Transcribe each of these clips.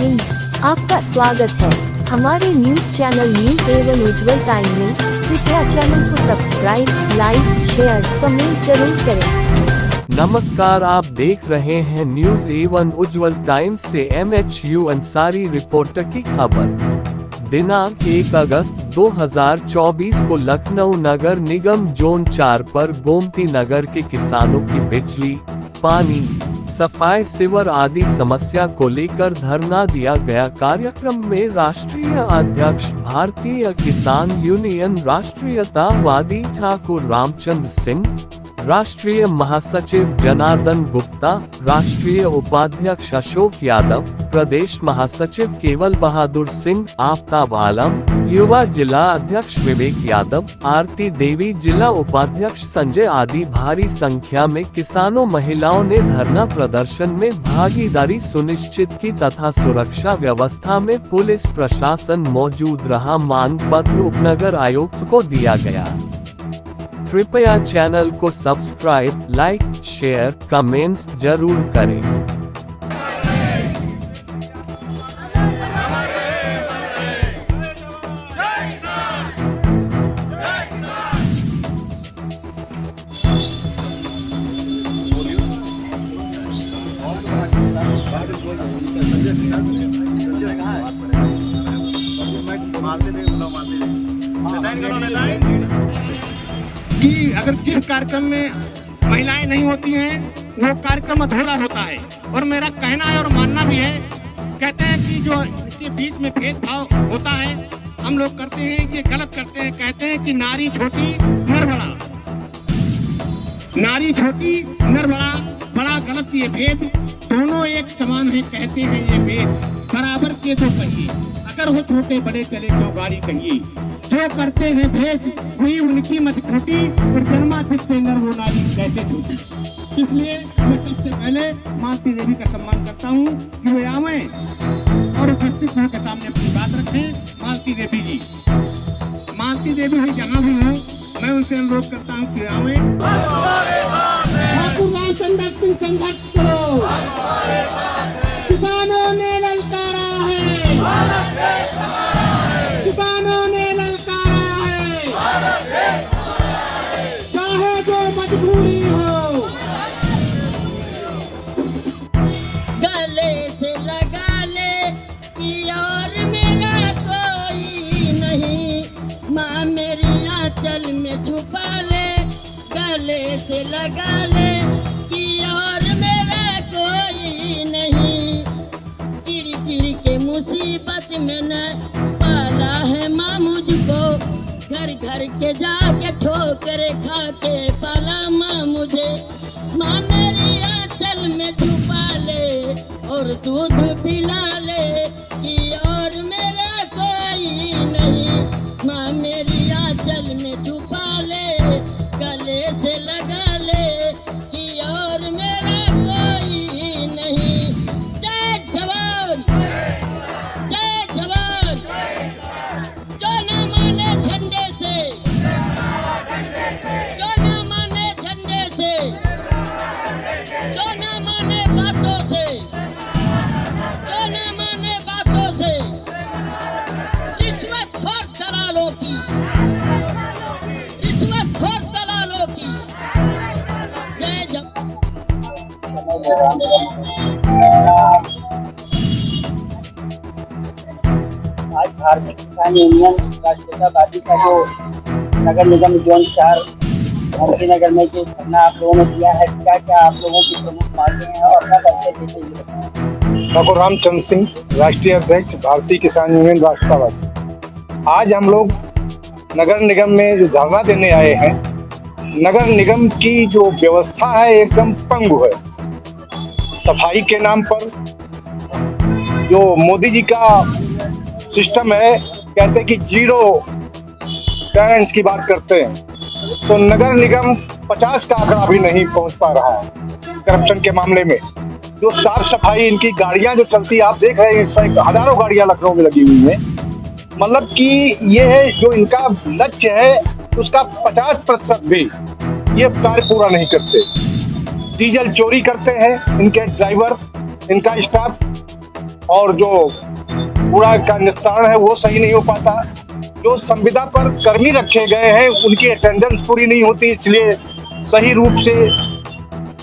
हिंद, आपका स्वागत है हमारे न्यूज चैनल न्यूज एवन उज्जवल टाइम में। कृपया चैनल को सब्सक्राइब, लाइक, शेयर, कमेंट जरूर करें। नमस्कार, आप देख रहे हैं न्यूज एवन उज्जवल टाइम्स से MHU अंसारी रिपोर्टर की खबर। दिनांक 1 अगस्त 2024 को लखनऊ नगर निगम जोन 4 पर गोमती नगर के किसानों की बिजली, पानी, सफाई, सीवर आदि समस्या को लेकर धरना दिया गया। कार्यक्रम में राष्ट्रीय अध्यक्ष भारतीय किसान यूनियन राष्ट्रीयतावादी ठाकुर रामचंद्र सिंह, राष्ट्रीय महासचिव जनार्दन गुप्ता, राष्ट्रीय उपाध्यक्ष अशोक यादव, प्रदेश महासचिव केवल बहादुर सिंह, आफ्ताब आलम, युवा जिला अध्यक्ष विवेक यादव, आरती देवी, जिला उपाध्यक्ष संजय आदि भारी संख्या में किसानों महिलाओं ने धरना प्रदर्शन में भागीदारी सुनिश्चित की तथा सुरक्षा व्यवस्था में पुलिस प्रशासन मौजूद रहा। मांग पत्र उपनगर आयुक्त को दिया गया। कृपया चैनल को सब्सक्राइब, लाइक, शेयर, कमेंट्स जरूर करें। कि अगर जिस कार्यक्रम में महिलाएं नहीं होती हैं वो कार्यक्रम अधूरा होता है। और मेरा कहना है और मानना भी है, कहते हैं कि जो इसके बीच में भेदभाव होता है हम लोग करते हैं, ये गलत करते हैं। कहते हैं कि नारी छोटी नर बड़ा, नारी छोटी नर बड़ा, बड़ा गलत। ये भेद दोनों एक समान है, कहते हैं ये भेद बराबर के तो कहिए, अगर हो छोटे बड़े चले क्यों गाड़ी कहिए। जो करते हैं भेद हुई उनकी मत खोटी, और जन्मा किससे नर हो नारी कैसे छोटी। इसलिए मैं सबसे पहले मालती देवी का सम्मान करता हूँ कि वे आवे और उपस्थित होकर सामने अपनी बात रखें। मालती देवी जी, मालती देवी ही जहाँ भी हो, मैं उनसे अनुरोध करता हूँ कि आवे। ठाकुर रामचंद्र सिंह संघर्ष करो, किसानों ने ललकारा है, किसानों ने ललकारा है, चाहे जो मजबूरी हो। गले से लगा ले कि और मेरा कोई नहीं, माँ मेरी आंचल में छुपा ले। गले से लगा ले कि और मेरा कोई नहीं, गिर गिर के मुसीबत में न पाला है माँ मुझको, घर घर के जाके ठोकर खा के पाला माँ मुझे। माँ मेरी आंचल में छुपा ले और दूध पिला ले कि और मेरा कोई नहीं, माँ मेरी आंचल में छुपा ले। गले से लगा ले कि और मेरा कोई नहीं। जय जवान, जय जवान, जो न माने झंडे से, जो न माने झंडे से, जो न माने बातों से, जो न माने बातों से, रिश्वतखोर दलालों की, रिश्वतखोर दलालों की। जय जवान। आज भारतीय किसान यूनियन राष्ट्रीयतावादी का जो नगर निगम जोन 4 गोमती नगर में जो धरना आप लोगों ने दिया है, क्या क्या आप लोगों की प्रमुख मांगे हैं और अपना परिचय देते हुए। ठाकुर रामचंद्र सिंह, राष्ट्रीय अध्यक्ष भारतीय किसान यूनियन राष्ट्रवादी। आज हम लोग नगर निगम में जो धरना देने आए हैं, नगर निगम की जो व्यवस्था है एकदम पंगु है। सफाई के नाम पर जो मोदी जी का सिस्टम है, कहते हैं कि 0 टॉलरेंस की बात करते हैं, तो नगर निगम 50 का आंकड़ा भी नहीं पहुंच पा रहा है करप्शन के मामले में। जो साफ सफाई, इनकी गाड़ियां जो चलती है, आप देख रहे हैं हजारों गाड़ियां लखनऊ में लगी हुई हैं। मतलब कि ये है जो इनका लक्ष्य है उसका 50% भी ये कार्य पूरा नहीं करते। डीजल चोरी करते हैं इनके ड्राइवर, इनका स्टाफ, और जो कूड़ा का निस्तारण है वो सही नहीं हो पाता। जो संविदा पर कर्मी रखे गए हैं उनकी अटेंडेंस पूरी नहीं होती, इसलिए सही रूप से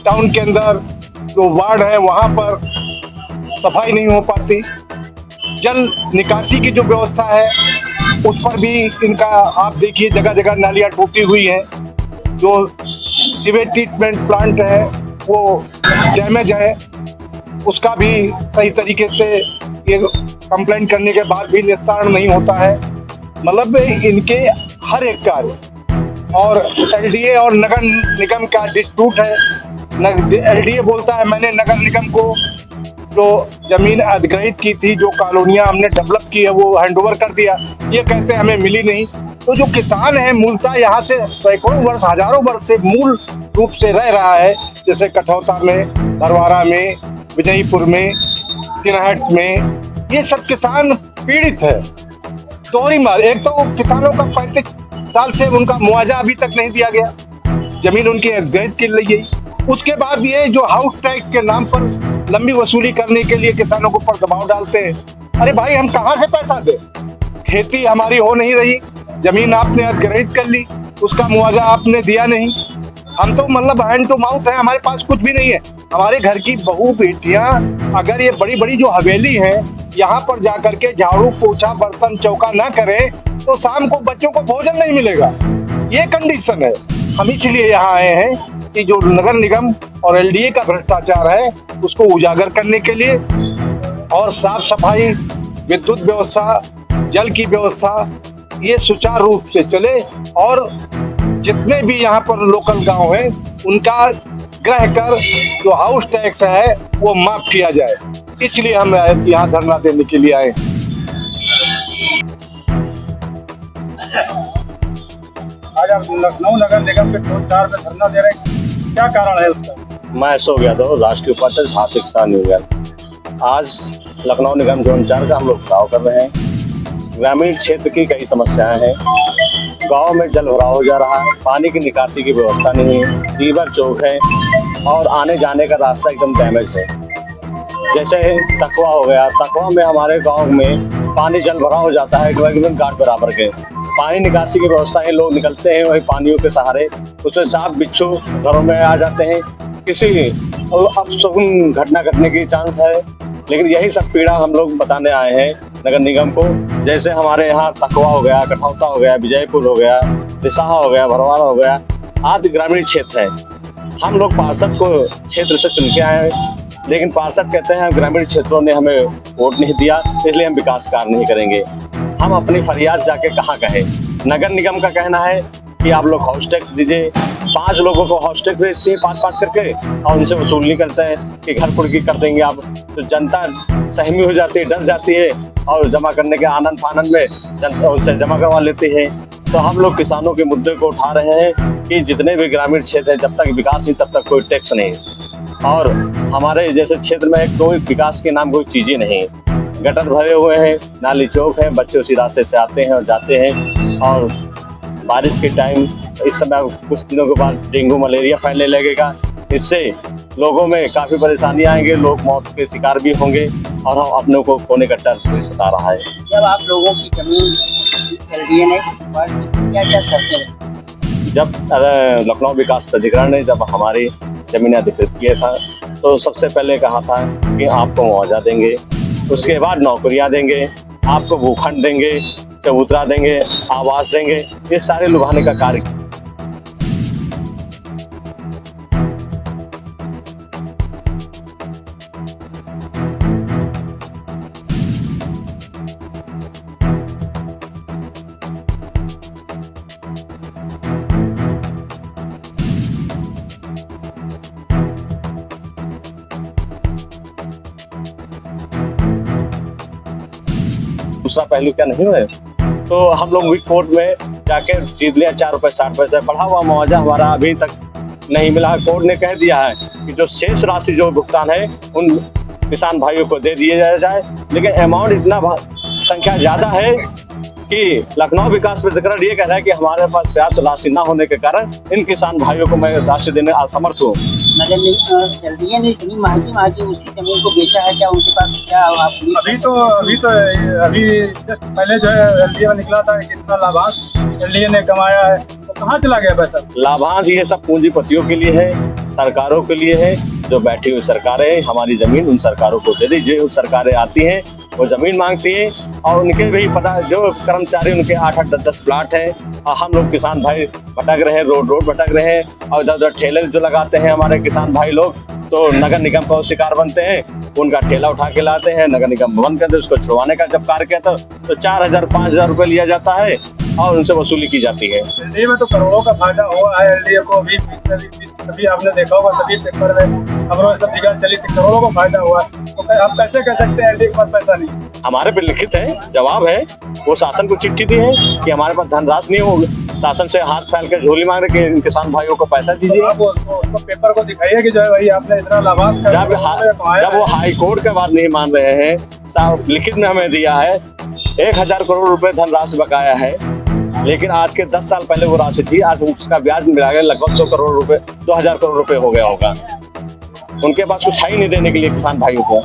टाउन के अंदर जो वार्ड है वहाँ पर सफाई नहीं हो पाती। जल निकासी की जो व्यवस्था है उस पर भी इनका आप देखिए जगह जगह नालियाँ टूटी हुई हैं। जो सीवेज ट्रीटमेंट प्लांट है वो डैमेज है, उसका भी सही तरीके से ये कंप्लेंट करने के बाद भी निस्तारण नहीं होता है। मतलब इनके हर एक कार्य और एलडीए और नगर निगम का डिस्प्यूट है। एलडीए बोलता है मैंने नगर निगम को जो जमीन अधिग्रहित की थी, जो कॉलोनियां हमने डेवलप की है वो हैंडओवर कर दिया। ये कहते हैं हमें मिली नहीं। तो जो किसान है मूलतः यहाँ से सैकड़ों वर्ष हजारों वर्ष से मूल रूप से रह रहा है, जैसे कठौता में, भरवारा में, विजयपुर में, चिनहट में, ये सब किसान पीड़ित है। दोहरी मार, एक तो किसानों का 35 साल से उनका मुआवजा अभी तक नहीं दिया गया, जमीन उनकी अधिग्रहित की गई। उसके बाद ये जो हाउस टैक्स के नाम पर लंबी वसूली करने के लिए किसानों को ऊपर दबाव डालते हैं। अरे भाई हम कहाँ से पैसा दे? खेती हमारी हो नहीं रही, जमीन आपने अधिग्रहित कर ली, उसका मुआवजा आपने दिया नहीं। हम तो मतलब हैंड टू माउथ है, हमारे पास कुछ भी नहीं है। हमारे घर की बहू बेटियां अगर ये बड़ी बड़ी जो हवेली है यहाँ पर जाकर के झाड़ू पोछा बर्तन चौका ना करें तो शाम को बच्चों को भोजन नहीं मिलेगा। ये कंडीशन है। हम इसलिए यहाँ आए हैं कि जो नगर निगम और एलडीए का भ्रष्टाचार है उसको उजागर करने के लिए और साफ सफाई, विद्युत व्यवस्था, जल की व्यवस्था ये सुचारू रूप से चले और जितने भी यहाँ पर लोकल गांव हैं उनका ग्रह कर जो हाउस टैक्स है वो माफ किया जाए। इसलिए हम यहाँ धरना देने के लिए आए। आज आप लखनऊ नगर निगम के जोन 4 में धरना दे रहे हैं, क्या कारण है उसका? मैं अशोक यादव, राष्ट्रीय उपाध्यक्ष भारतीय किसान यूनियन। आज लखनऊ निगम जोन 4 का हम लोग घिराव कर रहे हैं। ग्रामीण क्षेत्र की कई समस्याएं हैं। गांव में जल भराव हो जा रहा है, पानी की निकासी की व्यवस्था नहीं है, सीवर चौक है और आने जाने का रास्ता एकदम डैमेज है। जैसे तकवा हो गया, तकवा में हमारे गांव में पानी जल भराव हो जाता है एकदम गाढ़ बराबर के। पानी निकासी की व्यवस्था है, लोग निकलते हैं वही पानियों के सहारे, उसमें सांप बिच्छू घरों में आ जाते हैं, किसी अपशगुन घटना घटने की चांस है। लेकिन यही सब पीड़ा हम लोग बताने आए हैं नगर निगम को। जैसे हमारे यहाँ तकवा हो गया, कठौता हो गया, विजयपुर हो गया, दिसाहा हो गया, भरवारा हो गया, आदि ग्रामीण क्षेत्र है। हम लोग पार्षद को क्षेत्र से चुन के आए हैं, लेकिन पार्षद कहते हैं ग्रामीण क्षेत्रों ने हमें वोट नहीं दिया इसलिए हम विकास कार्य नहीं करेंगे। हम अपनी फरियाद जाके कहाँ कहें? नगर निगम का कहना है कि आप लोग हाउस टैक्स दीजिए, 5 लोगों को हाउस टैक्स भेजते हैं 5-5 करके और उनसे वसूल नहीं करते हैं कि घर कुड़की कर देंगे आप। तो जनता सहमी हो जाती है, डर जाती है और जमा करने के आनंद फानंद में जनता उनसे जमा करवा लेती है। तो हम लोग किसानों के मुद्दे को उठा रहे हैं कि जितने भी ग्रामीण क्षेत्र हैं जब तक विकास नहीं तब तक कोई टैक्स नहीं। और हमारे जैसे क्षेत्र में कोई विकास के नाम कोई चीज़ ही नहीं। गटर भरे हुए हैं, नाली चौक है, बच्चे उसी रास्ते से आते हैं और जाते हैं। और बारिश के टाइम इस समय कुछ दिनों के बाद डेंगू मलेरिया फैलने लगेगा, इससे लोगों में काफ़ी परेशानी आएंगे, लोग मौत के शिकार भी होंगे और हम अपनों को खोने का डर भी सता रहा है। जब आप लोगों की जमीन एलडीए ने क्या शर्तें? जब लखनऊ विकास प्राधिकरण ने जब हमारी जमीन अधिकृत किया था तो सबसे पहले कहा था कि आपको मुआवजा देंगे, उसके बाद नौकरियां देंगे, आपको भूखंड देंगे, चबूतरा देंगे, आवास देंगे, ये सारे लुभाने का कार्य। दूसरा पहलू क्या नहीं है, तो हम लोग भी कोर्ट में जाके जीत लिया, 4 रुपए 60 पैसे बढ़ा हुआ मुआवजा हमारा अभी तक नहीं मिला। कोर्ट ने कह दिया है कि जो शेष राशि जो भुगतान है उन किसान भाइयों को दे दिया जाए, लेकिन अमाउंट इतना संख्या ज्यादा है कि लखनऊ विकास प्राधिकरण ये कह रहा है कि हमारे पास पर्याप्त राशि न होने के कारण इन किसान भाइयों को मैं राशि देने असमर्थ हूँ। एलडीए ने इतनी महंगी उसी जमीन को बेचा है, क्या उनके पास क्या अभी just पहले जो है एलडीए में निकला था कि कितना लाभांश एलडीए ने कमाया है, तो कहाँ चला गया पैसा? लाभांश ये सब पूंजीपतियों के लिए है, सरकारों के लिए है। जो बैठी हुई सरकारें, हमारी जमीन उन सरकारों को दे दीजिए। उन सरकारें आती हैं, वो जमीन मांगती है और उनके भी पता, जो कर्मचारी उनके 8-8, 10-10 प्लाट है और हम लोग किसान भाई भटक रहे हैं, रोड भटक रहे हैं। और इधर ठेले जो लगाते हैं हमारे किसान भाई लोग, तो नगर निगम का शिकार बनते हैं। उनका ठेला उठा के लाते हैं, नगर निगम बंद करते, उसको छुड़वाने का जब कार्य किया तो 4,000-5,000 रुपये लिया जाता है और उनसे वसूली की जाती है। एलडीए में तो करोड़ों का फायदा हुआ है एलडीए को। अभी आपने देखा होगा, सभी पेपर में खबरों सब जगह चली थी, करोड़ों का फायदा हुआ। तो आप कैसे कह सकते हैं एलडीए के पास पैसा नहीं? हमारे पे लिखित है, जवाब है, वो शासन को चिट्ठी दी है कि हमारे पास धनराशि नहीं होगी। शासन से हाथ फैल कर झोली मांग रहे कि किसान भाइयों को पैसा दीजिए। तो उसको पेपर को दिखाइए कि जो है भाई आपने इतना लाभांश जब वो हाई कोर्ट के बाद नहीं मान रहे हैं, साहब लिखित में हमें दिया है 1,000 करोड़ रुपए धनराशि बकाया है, लेकिन आज के 10 साल पहले वो राशि थी, आज उसका ब्याज मिला गया लगभग 2,000 करोड़ रुपए हो गया होगा। उनके पास कुछ है ही नहीं देने के लिए किसान भाइयों को।